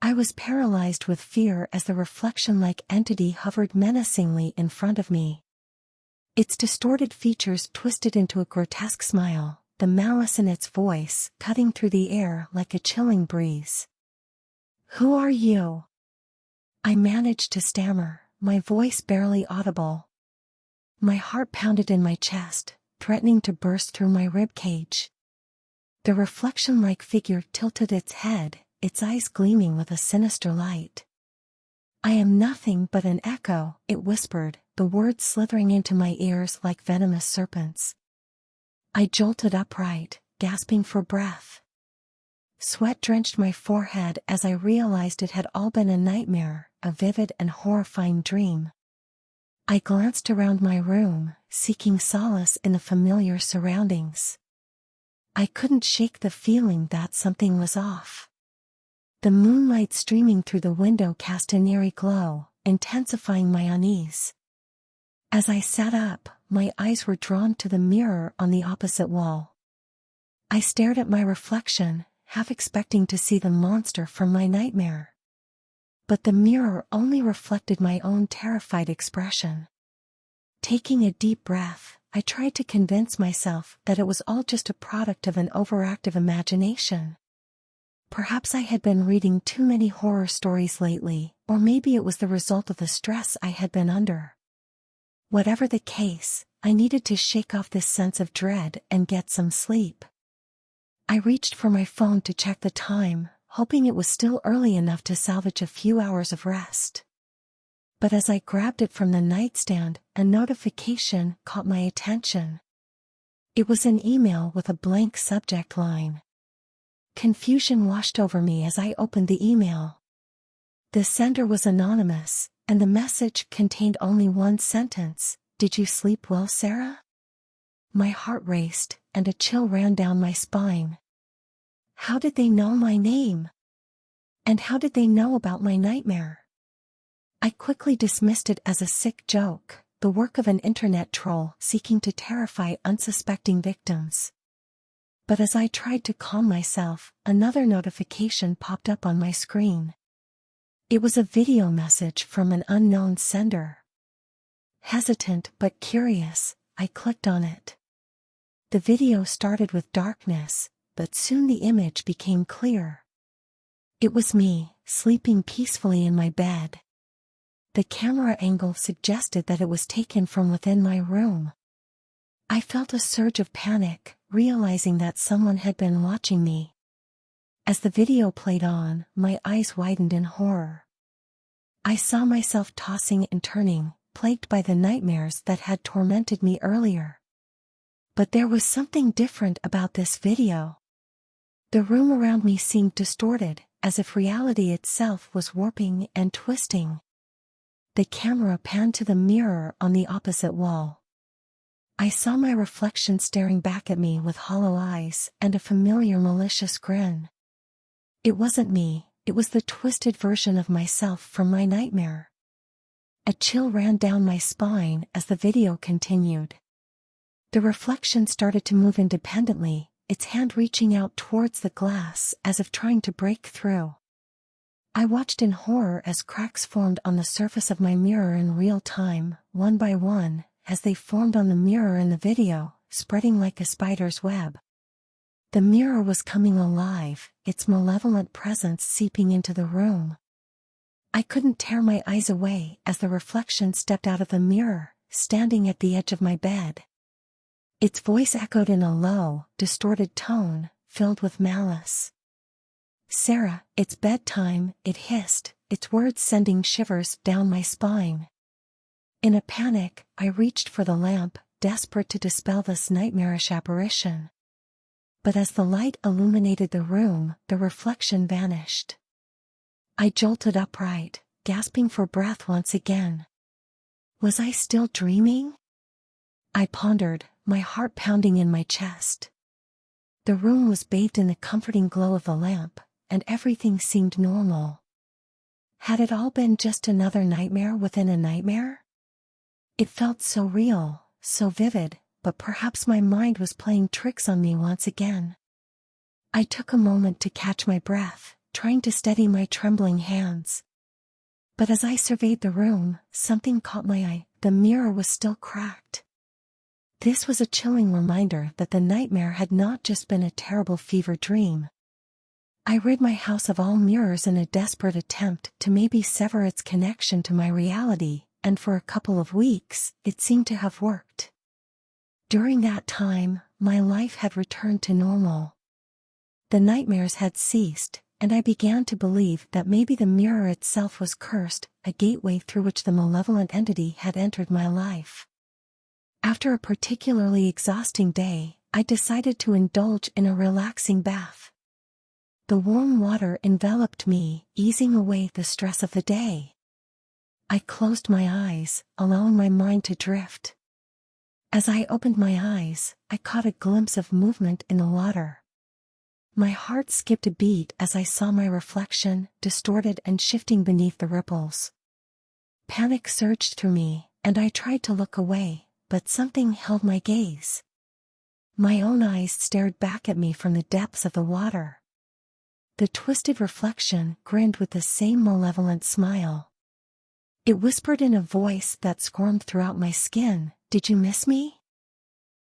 I was paralyzed with fear as the reflection-like entity hovered menacingly in front of me. Its distorted features twisted into a grotesque smile, the malice in its voice cutting through the air like a chilling breeze. "Who are you?" I managed to stammer, my voice barely audible. My heart pounded in my chest, threatening to burst through my ribcage. The reflection-like figure tilted its head, its eyes gleaming with a sinister light. "I am nothing but an echo," it whispered, the words slithering into my ears like venomous serpents. I jolted upright, gasping for breath. Sweat drenched my forehead as I realized it had all been a nightmare, a vivid and horrifying dream. I glanced around my room, seeking solace in the familiar surroundings. I couldn't shake the feeling that something was off. The moonlight streaming through the window cast an eerie glow, intensifying my unease. As I sat up, my eyes were drawn to the mirror on the opposite wall. I stared at my reflection, half expecting to see the monster from my nightmare. But the mirror only reflected my own terrified expression. Taking a deep breath, I tried to convince myself that it was all just a product of an overactive imagination. Perhaps I had been reading too many horror stories lately, or maybe it was the result of the stress I had been under. Whatever the case, I needed to shake off this sense of dread and get some sleep. I reached for my phone to check the time, hoping it was still early enough to salvage a few hours of rest. But as I grabbed it from the nightstand, a notification caught my attention. It was an email with a blank subject line. Confusion washed over me as I opened the email. The sender was anonymous, and the message contained only one sentence: "Did you sleep well, Sarah?" My heart raced, and a chill ran down my spine. How did they know my name? And how did they know about my nightmare? I quickly dismissed it as a sick joke, the work of an internet troll seeking to terrify unsuspecting victims. But as I tried to calm myself, another notification popped up on my screen. It was a video message from an unknown sender. Hesitant but curious, I clicked on it. The video started with darkness, but soon the image became clear. It was me, sleeping peacefully in my bed. The camera angle suggested that it was taken from within my room. I felt a surge of panic, realizing that someone had been watching me. As the video played on, my eyes widened in horror. I saw myself tossing and turning, plagued by the nightmares that had tormented me earlier. But there was something different about this video. The room around me seemed distorted, as if reality itself was warping and twisting. The camera panned to the mirror on the opposite wall. I saw my reflection staring back at me with hollow eyes and a familiar malicious grin. It wasn't me, it was the twisted version of myself from my nightmare. A chill ran down my spine as the video continued. The reflection started to move independently, its hand reaching out towards the glass as if trying to break through. I watched in horror as cracks formed on the surface of my mirror in real time, one by one, as they formed on the mirror in the video, spreading like a spider's web. The mirror was coming alive, its malevolent presence seeping into the room. I couldn't tear my eyes away as the reflection stepped out of the mirror, standing at the edge of my bed. Its voice echoed in a low, distorted tone, filled with malice. "Sarah, it's bedtime," it hissed, its words sending shivers down my spine. In a panic, I reached for the lamp, desperate to dispel this nightmarish apparition. But as the light illuminated the room, the reflection vanished. I jolted upright, gasping for breath once again. Was I still dreaming? I pondered, my heart pounding in my chest. The room was bathed in the comforting glow of the lamp, and everything seemed normal. Had it all been just another nightmare within a nightmare? It felt so real, so vivid, but perhaps my mind was playing tricks on me once again. I took a moment to catch my breath, trying to steady my trembling hands. But as I surveyed the room, something caught my eye. The mirror was still cracked. This was a chilling reminder that the nightmare had not just been a terrible fever dream. I rid my house of all mirrors in a desperate attempt to maybe sever its connection to my reality, and for a couple of weeks, it seemed to have worked. During that time, my life had returned to normal. The nightmares had ceased, and I began to believe that maybe the mirror itself was cursed, a gateway through which the malevolent entity had entered my life. After a particularly exhausting day, I decided to indulge in a relaxing bath. The warm water enveloped me, easing away the stress of the day. I closed my eyes, allowing my mind to drift. As I opened my eyes, I caught a glimpse of movement in the water. My heart skipped a beat as I saw my reflection, distorted and shifting beneath the ripples. Panic surged through me, and I tried to look away, but something held my gaze. My own eyes stared back at me from the depths of the water. The twisted reflection grinned with the same malevolent smile. It whispered in a voice that squirmed throughout my skin, "Did you miss me?"